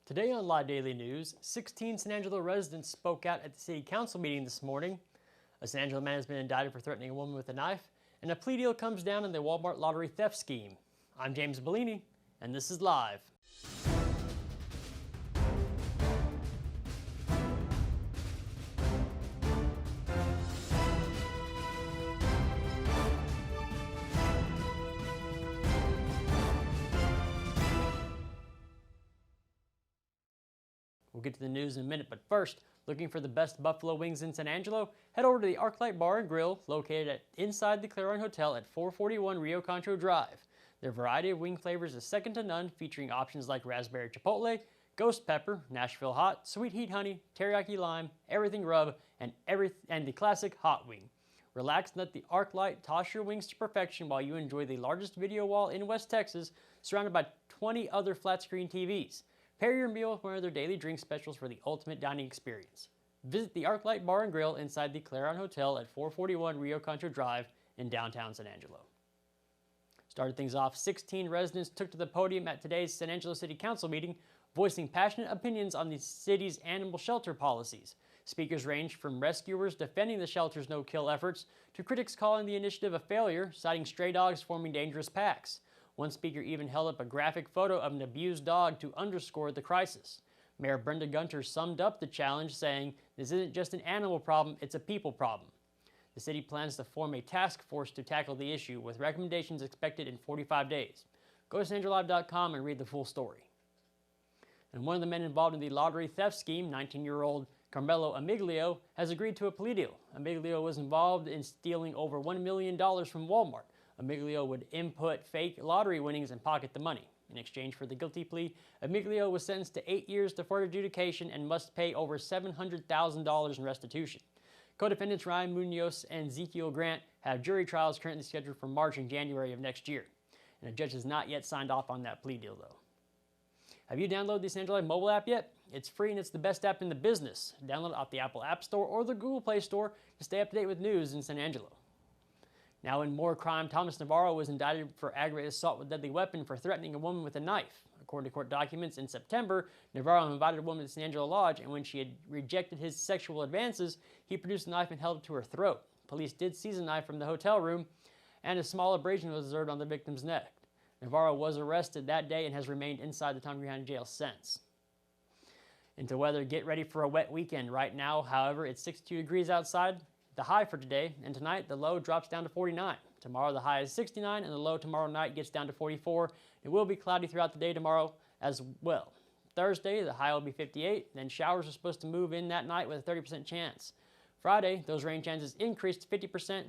Today on Live Daily News, 16 San Angelo residents spoke out at the city council meeting this morning. A San Angelo man has been indicted for threatening a woman with a knife, and a plea deal comes down in the Wal-Mart Lottery Theft Scheme. I'm James Bouligny, and this is Live. We'll get to the news in a minute, but first, looking for the best buffalo wings in San Angelo? Head over to the ArcLight Bar and Grill, located inside the Clarion Hotel at 441 Rio Concho Drive. Their variety of wing flavors is second to none, featuring options like raspberry chipotle, ghost pepper, Nashville hot, sweet heat honey, teriyaki lime, everything rub, and the classic hot wing. Relax and let the ArcLight toss your wings to perfection while you enjoy the largest video wall in West Texas, surrounded by 20 other flat-screen TVs. Pair your meal with one of their daily drink specials for the ultimate dining experience. Visit the ArcLight Bar and Grill inside the Clarion Hotel at 441 Rio Concho Drive in downtown San Angelo. Started things off, 16 residents took to the podium at today's San Angelo City Council meeting, voicing passionate opinions on the city's animal shelter policies. Speakers ranged from rescuers defending the shelter's no-kill efforts to critics calling the initiative a failure, citing stray dogs forming dangerous packs. One speaker even held up a graphic photo of an abused dog to underscore the crisis. Mayor Brenda Gunter summed up the challenge, saying, "This isn't just an animal problem, it's a people problem." The city plans to form a task force to tackle the issue, with recommendations expected in 45 days. Go to sanangelo.com and read the full story. And one of the men involved in the lottery theft scheme, 19-year-old Carmelo Amiglio, has agreed to a plea deal. Amiglio was involved in stealing over $1 million from Wal-Mart. Amiglio would input fake lottery winnings and pocket the money. In exchange for the guilty plea, Amiglio was sentenced to 8 years deferred adjudication and must pay over $700,000 in restitution. Co-defendants Ryan Munoz and Ezekiel Grant have jury trials currently scheduled for March and January of next year. And a judge has not yet signed off on that plea deal, though. Have you downloaded the San Angelo mobile app yet? It's free and it's the best app in the business. Download it off the Apple App Store or the Google Play Store to stay up to date with news in San Angelo. Now in more crime, Thomas Navarro was indicted for aggravated assault with a deadly weapon for threatening a woman with a knife. According to court documents, in September, Navarro invited a woman to San Angelo Lodge, and when she had rejected his sexual advances, he produced a knife and held it to her throat. Police did seize a knife from the hotel room, and a small abrasion was observed on the victim's neck. Navarro was arrested that day and has remained inside the Tom County Jail since. Into weather, get ready for a wet weekend. Right now, however, it's 62 degrees outside. The high for today, and tonight the low drops down to 49. Tomorrow the high is 69, and the low tomorrow night gets down to 44. It will be cloudy throughout the day tomorrow as well. Thursday, the high will be 58, then showers are supposed to move in that night with a 30% chance. Friday, those rain chances increase to 50%,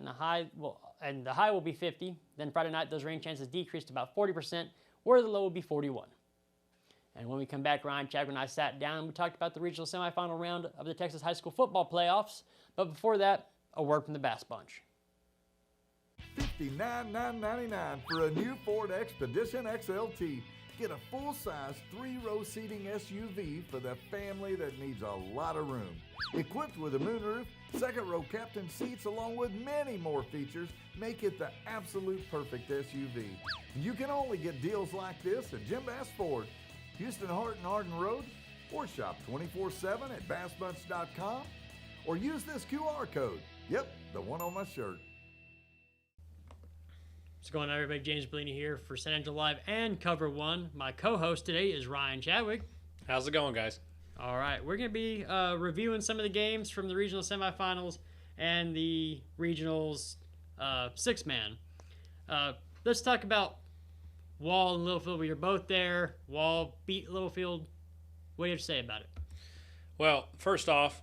and the high will be 50. Then Friday night, those rain chances decrease to about 40%, where the low will be 41. And when we come back, Ryan, Chadwick, and I sat down and we talked about the regional semifinal round of the Texas High School football playoffs. But before that, a word from the Bass Bunch. $59,999 for a new Ford Expedition XLT. Get a full-size 3-row seating SUV for the family that needs a lot of room. Equipped with a moonroof, second-row captain seats, along with many more features, make it the absolute perfect SUV. You can only get deals like this at Jim Bass Ford, Houston Hart and Arden Road, or shop 24/7 at bassbunch.com, or use this QR code. Yep, the one on my shirt. What's going on, everybody? James Bouligny here for San Angelo Live and Cover One. My co-host today is Ryan Chadwick. How's it going, guys? All right, we're going to be reviewing some of the games from the regional semifinals and the regionals six-man. Let's talk about Wall and Littlefield. We were both there. Wall beat Littlefield. What do you have to say about it? Well, first off,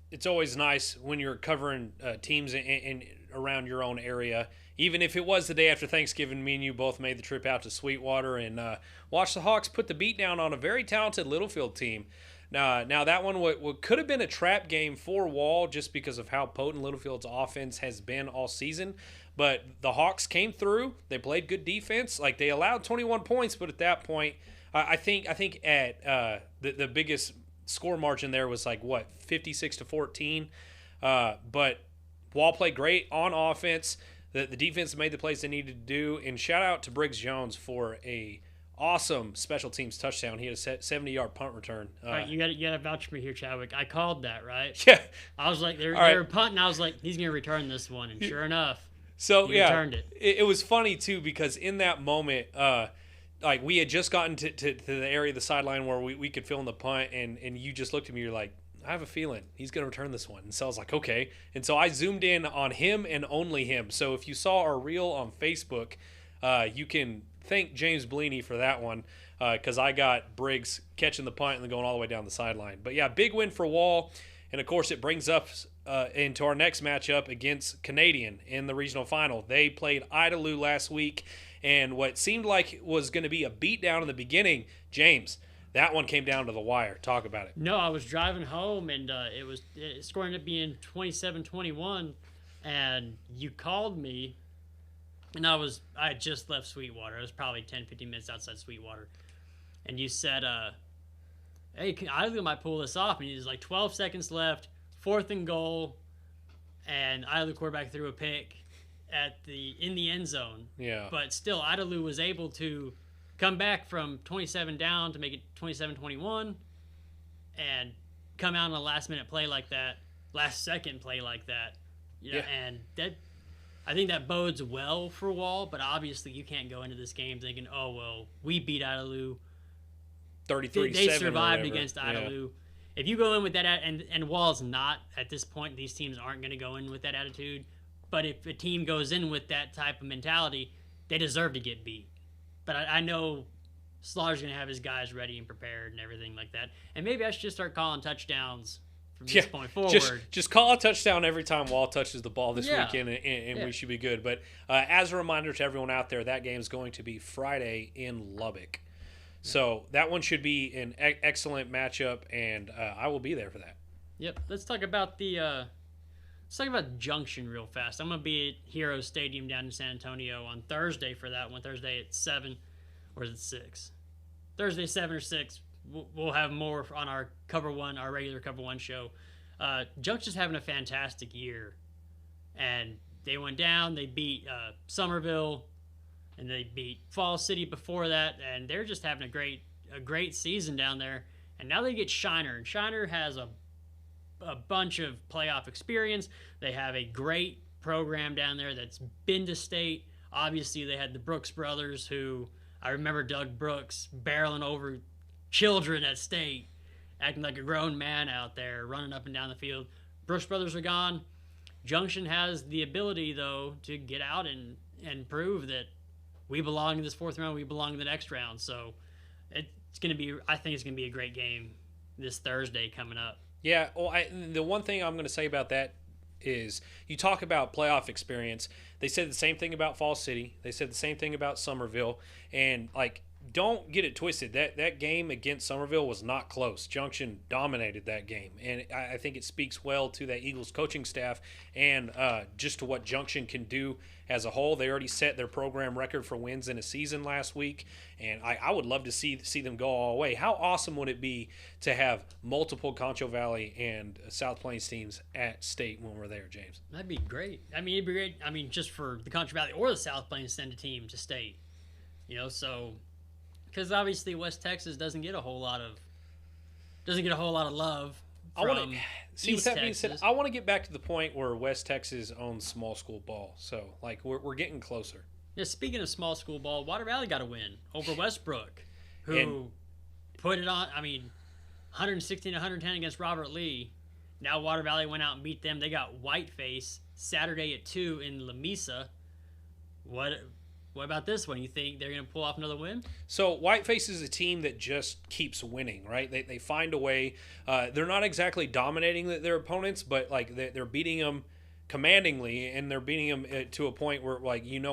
it's always nice when you're covering teams in around your own area. Even if it was the day after Thanksgiving, me and you both made the trip out to Sweetwater and watched the Hawks put the beat down on a very talented Littlefield team. Now that one what could have been a trap game for Wall just because of how potent Littlefield's offense has been all season. But the Hawks came through. They played good defense. Like, they allowed 21 points, but at that point, I think at the biggest score margin there was like, 56-14. But Wall played great on offense. The defense made the plays they needed to do. And shout out to Briggs Jones for a awesome special teams touchdown. He had a 70-yard punt return. All right, you got to vouch for me here, Chadwick. I called that, right? Yeah. I was like, they were punting. I was like, he's going to return this one. And sure enough, so he returned it. It was funny, too, because in that moment, like we had just gotten to the area of the sideline where we could film the punt, and you just looked at me, you're like, I have a feeling he's going to return this one. And so I was like, okay. And so I zoomed in on him and only him. So if you saw our reel on Facebook, you can thank James Bouligny for that one, because I got Briggs catching the punt and then going all the way down the sideline. But yeah, big win for Wall. And of course, it brings us into our next matchup against Canadian in the regional final. They played Idalou last week, and what seemed like was going to be a beatdown in the beginning, James, that one came down to the wire. Talk about it. No, I was driving home, and it's going to be in 27-21, and you called me. And I had just left Sweetwater. I was probably 10, 15 minutes outside Sweetwater. And you said, hey, I might pull this off. And there's like 12 seconds left, 4th and goal. And Idalou quarterback threw a pick in the end zone. Yeah. But still, Idalou was able to come back from 27 down to make it 27-21 and come out on a last-minute play like that, last-second play like that. Yeah. And I think that bodes well for Wall, but obviously you can't go into this game thinking, oh, well, we beat Idalou. 33-7. They survived against Idalou. Yeah. If you go in with that, and Wall's not, at this point, these teams aren't going to go in with that attitude, but if a team goes in with that type of mentality, they deserve to get beat. But I know Slaughter's going to have his guys ready and prepared and everything like that. And maybe I should just start calling touchdowns from this point forward. Just call a touchdown every time Wall touches the ball this weekend, and we should be good. But as a reminder to everyone out there, that game is going to be Friday in Lubbock. So that one should be an excellent matchup, and I will be there for that. Yep. Let's talk about Junction real fast. I'm going to be at Hero Stadium down in San Antonio on Thursday for that one. Thursday at 7, or is it 6? Thursday 7 or 6. We'll have more on our regular Cover 1 show. Junction's having a fantastic year. And they went down. They beat Somerville. And they beat Falls City before that. And they're just having a great season down there. And now they get Shiner. And Shiner has a bunch of playoff experience. They have a great program down there that's been to state. Obviously, they had the Brooks brothers, who I remember Doug Brooks barreling over children at state, acting like a grown man out there, running up and down the field. Brooks brothers are gone. Junction has the ability, though, to get out and prove that we belong in this 4th round, we belong in the next round. So I think it's going to be a great game this Thursday coming up. Yeah, well, the one thing I'm going to say about that is you talk about playoff experience. They said the same thing about Falls City. They said the same thing about Somerville. And, don't get it twisted. That game against Somerville was not close. Junction dominated that game. And I think it speaks well to that Eagles coaching staff and just to what Junction can do as a whole. They already set their program record for wins in a season last week. And I would love to see them go all the way. How awesome would it be to have multiple Concho Valley and South Plains teams at state when we're there, James? That'd be great. I mean, it'd be great. I mean, just for the Concho Valley or the South Plains send a team to state. So... Because obviously West Texas doesn't get a whole lot of love from East Texas. I want to get back to the point where West Texas owns small school ball. So we're getting closer. Yeah. Speaking of small school ball, Water Valley got a win over Westbrook, who put it on. I mean, 116-110 against Robert Lee. Now Water Valley went out and beat them. They got Whiteface Saturday at 2 in Lamesa. What about this one? You think they're going to pull off another win? So Whiteface is a team that just keeps winning, right? They find a way. They're not exactly dominating their opponents, but they're beating them commandingly, and they're beating them to a point where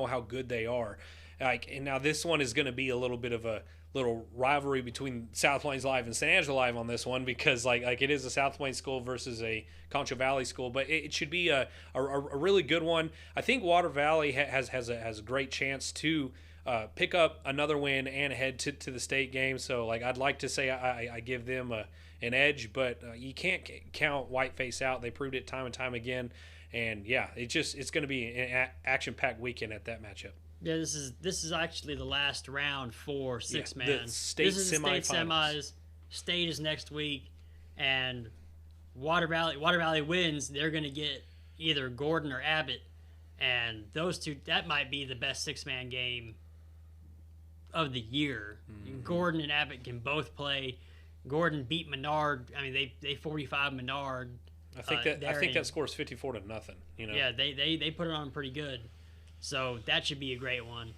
how good they are. And now this one is going to be a little bit of a little rivalry between South Plains Live and San Angelo Live on this one, because it is a South Plains school versus a Concho Valley school, but it should be a really good one. I think Water Valley has a great chance to pick up another win and head to the state game. So I'd like to say I give them an edge, but you can't count Whiteface out. They proved it time and time again, and yeah, it's going to be an action-packed weekend at that matchup. Yeah, this is actually the last round for six-man. The state This is the state semifinals. semis. State is next week, and Water Valley wins. They're going to get either Gordon or Abbott, and those two, that might be the best six-man game of the year. Gordon and Abbott can both play. Gordon beat Menard. I mean, they 45 Menard. I think that score is 54-0. You know. Yeah, they put it on pretty good. So that should be a great one.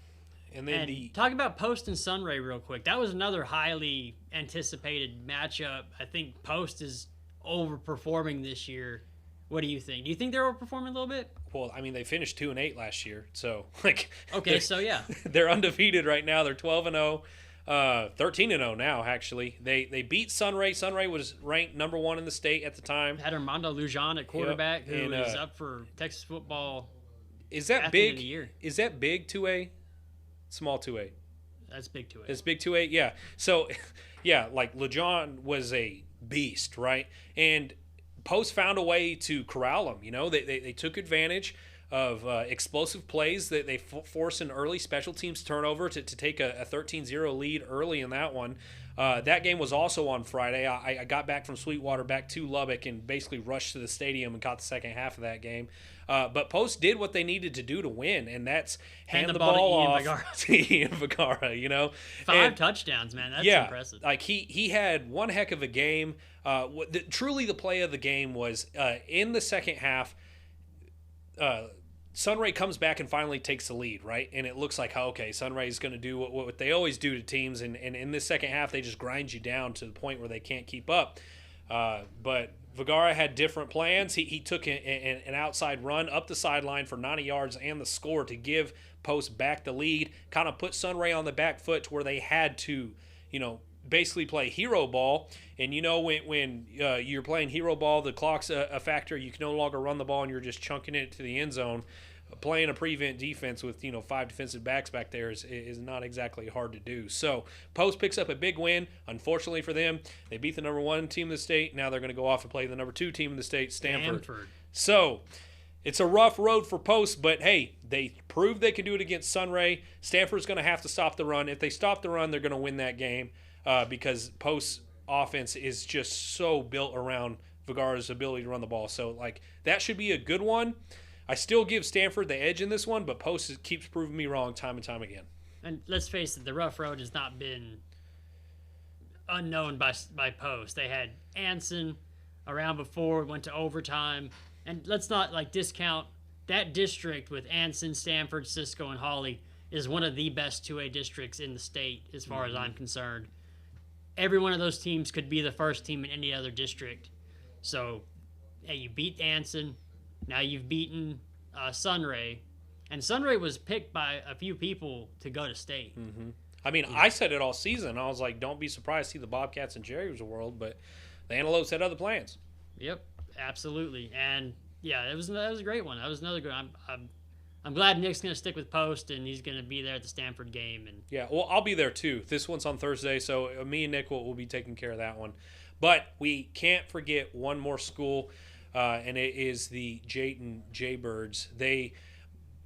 And then talk about Post and Sunray real quick. That was another highly anticipated matchup. I think Post is overperforming this year. What do you think? Do you think they're overperforming a little bit? Well, I mean, they finished 2-8 last year, so like. Okay, so yeah, they're undefeated right now. They're 12-0, 13-0 now. Actually, they beat Sunray. Sunray was ranked number 1 in the state at the time. Had Armando Lujan at quarterback, Yep. who And, is up for Texas football. Is that athlete big? of the year. Is that big 2A? Small 2A. That's big to it. It's big 2A, yeah. So, yeah, like LeJohn was a beast, right? And Post found a way to corral him. You know, they took advantage of explosive plays that they forced an early special teams turnover to take a 13-0 lead early in that one. That game was also on Friday. I got back from Sweetwater back to Lubbock and basically rushed to the stadium and caught the second half of that game. But Post did what they needed to do to win, and that's hand the ball off to Ian Vergara, you know. 5 touchdowns, man. That's impressive. Like he had one heck of a game. Truly the play of the game was in the second half, Sunray comes back and finally takes the lead, right? And it looks like, okay, Sunray's going to do what they always do to teams, and in this second half, they just grind you down to the point where they can't keep up. But Vergara had different plans. He took an outside run up the sideline for 90 yards and the score to give Post back the lead, kind of put Sunray on the back foot to where they had to, you know, basically play hero ball. And you know, when you're playing hero ball, the clock's a factor. You can no longer run the ball and you're just chunking it to the end zone. Playing a prevent defense with 5 defensive backs back there is not exactly hard to do. So Post picks up a big win. Unfortunately for them, they beat the number 1 team in the state. Now they're going to go off and play the number 2 team in the state, Stanford. So it's a rough road for Post, but hey, they proved they can do it against Sunray. Stanford's going to have to stop the run. If they stop the run, they're going to win that game because Post's offense is just so built around Vergara's ability to run the ball. So like that should be a good one. I still give Stanford the edge in this one, but Post keeps proving me wrong time and time again. And let's face it, the rough road has not been unknown by Post. They had Anson around before, went to overtime. And let's not discount that district with Anson, Stanford, Cisco, and Hawley is one of the best 2A districts in the state as far as I'm concerned. Every one of those teams could be the first team in any other district. So, hey, you beat Anson. Now you've beaten Sunray, and Sunray was picked by a few people to go to state. Mm-hmm. I mean, I said it all season. I was like, don't be surprised to see the Bobcats in Jerry's world, but the Antelopes had other plans. Yep, absolutely. And yeah, that was a great one. That was another good. I'm glad Nick's going to stick with Post, and he's going to be there at the Stanford game. And yeah, well, I'll be there too. This one's on Thursday, so me and Nick will be taking care of that one. But we can't forget one more school. And it is the Jayton Jaybirds. They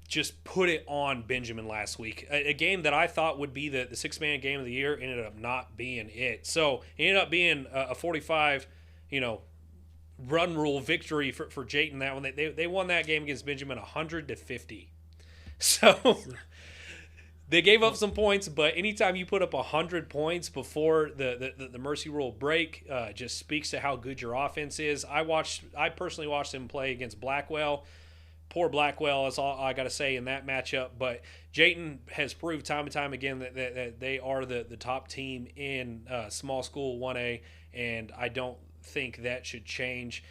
just put it on Benjamin last week. A game that I thought would be the 6-man game of the year ended up not being it. So it ended up being a 45, run rule victory for Jayton. That one, they won that game against Benjamin 100-50. So they gave up some points, but anytime you put up 100 points before the mercy rule break, just speaks to how good your offense is. I personally watched them play against Blackwell. Poor Blackwell, that's all I got to say in that matchup. But Jayton has proved time and time again that they are the top team in small school 1A, and I don't think that should change.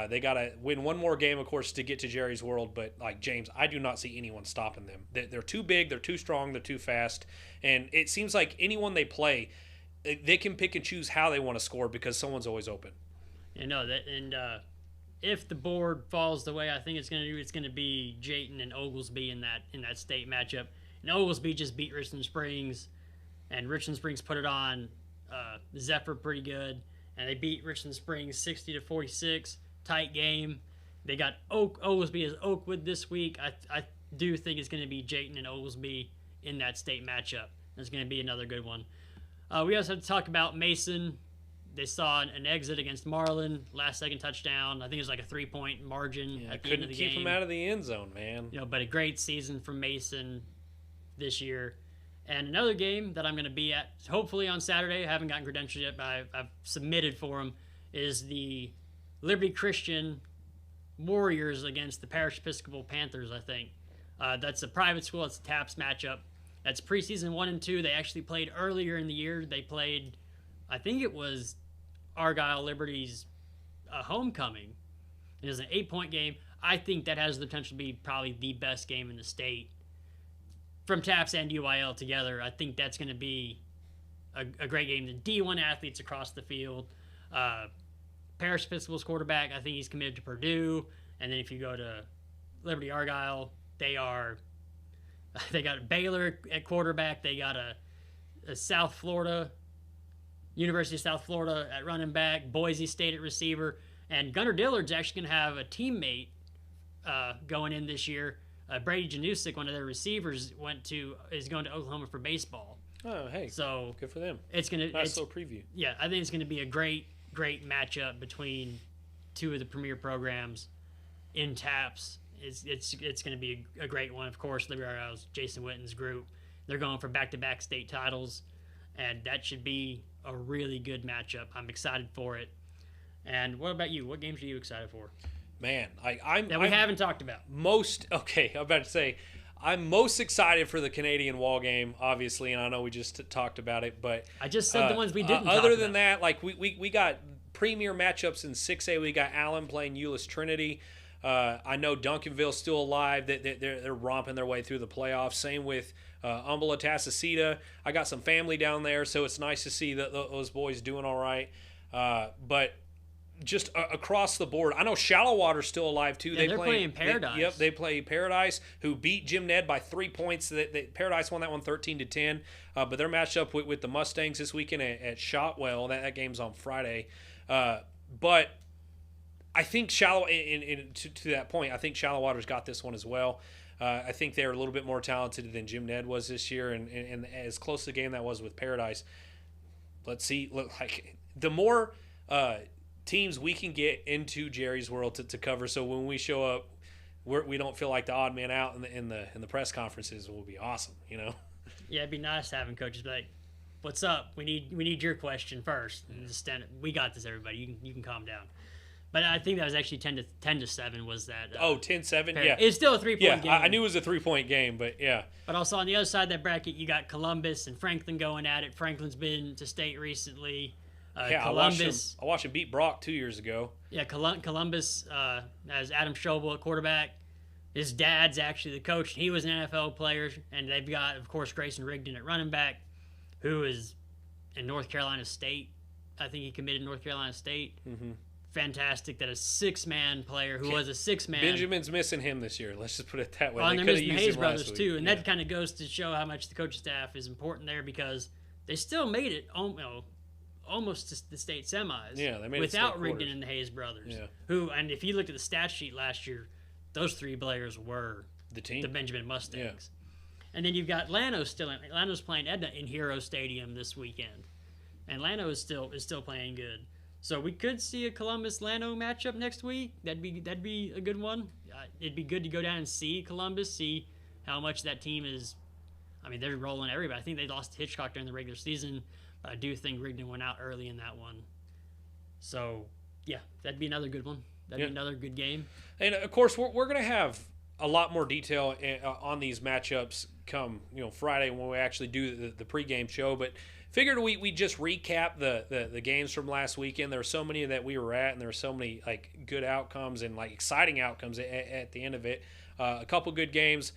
They got to win one more game, of course, to get to Jerry's World. But, James, I do not see anyone stopping them. They're too big, they're too strong, they're too fast. And it seems like anyone they play, they can pick and choose how they want to score because someone's always open. If the board falls the way I think it's going to be Jayton and Oglesby in that state matchup. And Oglesby just beat Richland Springs, and Richland Springs put it on Zephyr pretty good. And they beat Richland Springs 60-46. Tight game. They got Oglesby as Oakwood this week. I do think it's going to be Jayton and Oglesby in that state matchup. That's going to be another good one. We also have to talk about Mason. They saw an exit against Marlin, last-second touchdown. I think it was like a 3-point margin at the end of the game. Couldn't keep him out of the end zone, man. But a great season from Mason this year. And another game that I'm going to be at, hopefully on Saturday, I haven't gotten credentials yet, but I've submitted for them, is the Liberty Christian Warriors against the Parish Episcopal Panthers, I think. That's a private school. It's a TAPS matchup. That's preseason 1 and 2. They actually played earlier in the year. They played, I think it was Argyle Liberty's homecoming. It was an 8-point game. I think that has the potential to be probably the best game in the state. From TAPS and UIL together, I think that's going to be a great game. The D1 athletes across the field. Parish Episcopal's quarterback, I think he's committed to Purdue. And then if you go to Liberty Argyle, they got Baylor at quarterback. They got a South Florida, University of South Florida at running back, Boise State at receiver. And Gunnar Dillard's actually going to have a teammate going in this year. Brady Janusik, one of their receivers, is going to Oklahoma for baseball. Oh, hey, so good for them. It's gonna nice little preview. Yeah, I think it's going to be a great matchup between two of the premier programs in TAPS. It's going to be a great one. Of course, Liberty Argyle's Jason Witten's group. They're going for back-to-back state titles, and that should be a really good matchup. I'm excited for it. And what about you? What games are you excited for? Man, I'm that we haven't talked about. I'm about to say, I'm most excited for the Canadian Wall game, obviously, and I know we just talked about it, but I just said the ones we didn't. Other than that, like we got premier matchups in 6A. We got Allen playing Euless Trinity. I know Duncanville's still alive. They're romping their way through the playoffs. Same with Umbella Atascocita. I got some family down there, so it's nice to see those boys doing all right. But just across the board, I know Shallowater's still alive too. Yeah, they're playing Paradise. They play Paradise, who beat Jim Ned by 3 points. Paradise won that one 13-10. But they're matched up with the Mustangs this weekend at Shotwell. That game's on Friday. But I think to that point, I think Shallowater's got this one as well. I think they're a little bit more talented than Jim Ned was this year, and as close to the game that was with Paradise. Let's see. The more teams we can get into Jerry's world to cover, so when we show up, we don't feel like the odd man out in the press conferences. Will be awesome, you know. Yeah, it'd be nice having coaches be like, "What's up? We need your question first." And just we got this, everybody. You can calm down. But I think that was actually 10-7 was that. 10-7, yeah. It's still a 3-point game. I knew it was a 3-point game, but yeah. But also on the other side of that bracket, you got Columbus and Franklin going at it. Franklin's been to state recently. Columbus. I watched him beat Brock 2 years ago. Yeah, Columbus has Adam Schobel at quarterback. His dad's actually the coach. He was an NFL player. And they've got, of course, Grayson Rigdon at running back, who is in North Carolina State. I think he committed North Carolina State. Mm-hmm. Fantastic that a 6-man player who was a 6-man. Benjamin's missing him this year. Let's just put it that way. Well, and they're missing the Hayes brothers too, and that kind of goes to show how much the coaching staff is important there because they still made it almost to the state semis. Yeah, they made without it Rigdon and the Hayes brothers. Yeah. Who, and if you looked at the stat sheet last year, those 3 players were the team, the Benjamin Mustangs. Yeah. And then you've got Llano's Llano's playing Edna in Hero Stadium this weekend, and Llano is still playing good. So we could see a Columbus-Llano matchup next week. That'd be a good one. It'd be good to go down and see Columbus, see how much that team is. I mean, they're rolling everybody. I think they lost to Hitchcock during the regular season. But I do think Rigdon went out early in that one. So, yeah, that'd be another good one. That'd be another good game. And, of course, we're going to have a lot more detail on these matchups come Friday when we actually do the pregame show. But figured we just recap the games from last weekend. There were so many that we were at, and there were so many good outcomes and exciting outcomes at the end of it. A couple good games,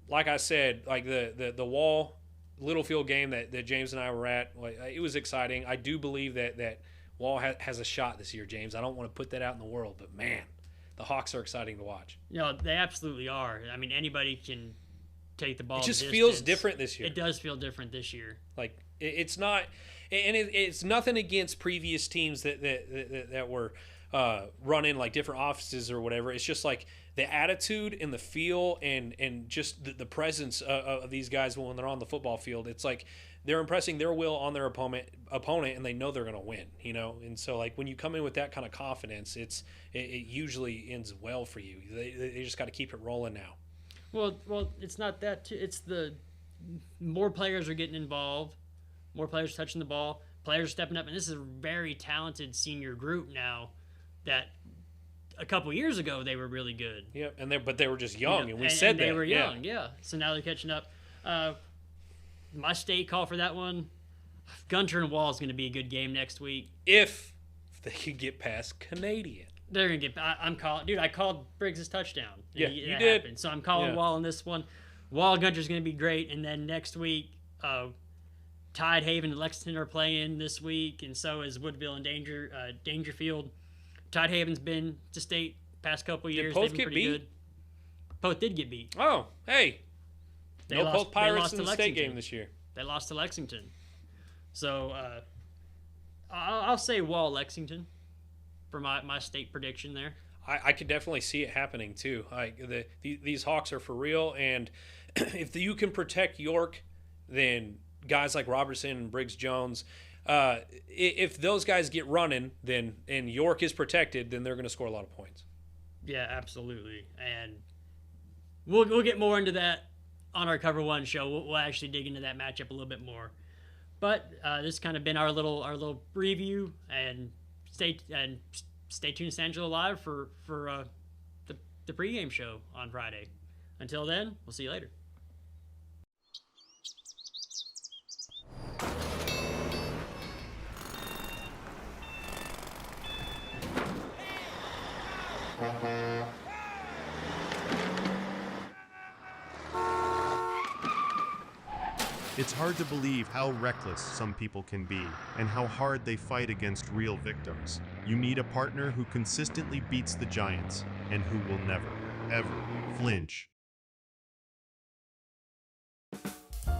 like I said, the Wall Littlefield game that James and I were at. It was exciting. I do believe that Wall has a shot this year, James. I don't want to put that out in the world, but man, the Hawks are exciting to watch. They absolutely are. I mean, anybody can take the ball. It just feels different this year. It does feel different this year. It's not, and it's nothing against previous teams that were running different offices or whatever. It's just the attitude and the feel and just the presence of these guys when they're on the football field, it's like they're impressing their will on their opponent, and they know they're going to win, And so, like, when you come in with that kind of confidence, it usually ends well for you. They just got to keep it rolling now. Well, it's not that. It's the more players are getting involved, more players touching the ball, players stepping up, and this is a very talented senior group now that a couple years ago they were really good. Yeah, but they were just young, and we said that. They were young, yeah. So now they're catching up. My state call for that one, Gunter and Wall is going to be a good game next week. If they could get past Canadian. They're going to get – I'm calling – dude, I called Briggs' touchdown. Yeah, you did. Happened. So I'm calling Wall in this one. Wall Gunter's going to be great. And then next week, Tidehaven and Lexington are playing this week, and so is Woodville and Dangerfield. Tidehaven's been to state past couple years. Did Poth They've been get pretty beat? good. Poth did get beat. Oh, hey. No Poth Pirates lost in to the state Lexington. game this year. They lost to Lexington. So I'll say Wall Lexington for my state prediction there. I could definitely see it happening too. These Hawks are for real, and if you can protect York, then guys like Robertson and Briggs Jones, if those guys get running, then and York is protected, then they're going to score a lot of points. Yeah, absolutely, and we'll get more into that on our Cover One show. We'll actually dig into that matchup a little bit more. But this has kind of been our little preview, and stay tuned to San Angelo Live for the pregame show on Friday. Until then, we'll see you later. It's hard to believe how reckless some people can be and how hard they fight against real victims. You need a partner who consistently beats the giants and who will never, ever flinch.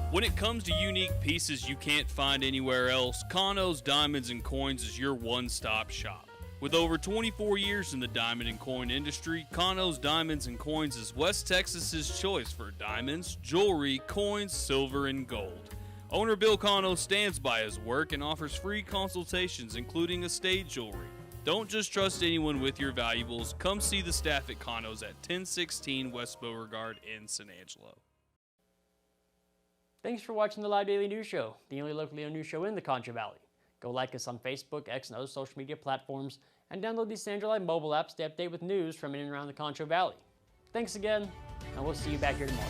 When it comes to unique pieces you can't find anywhere else, Kano's Diamonds and Coins is your one-stop shop. With over 24 years in the diamond and coin industry, Kano's Diamonds and Coins is West Texas's choice for diamonds, jewelry, coins, silver, and gold. Owner Bill Kano stands by his work and offers free consultations, including estate jewelry. Don't just trust anyone with your valuables. Come see the staff at Kano's at 1016 West Beauregard in San Angelo. Thanks for watching the Live Daily News Show, the only locally owned news show in the Concho Valley. Go like us on Facebook, X, and other social media platforms, and download the San Angelo Live mobile app to stay updated with news from in and around the Concho Valley. Thanks again, and we'll see you back here tomorrow.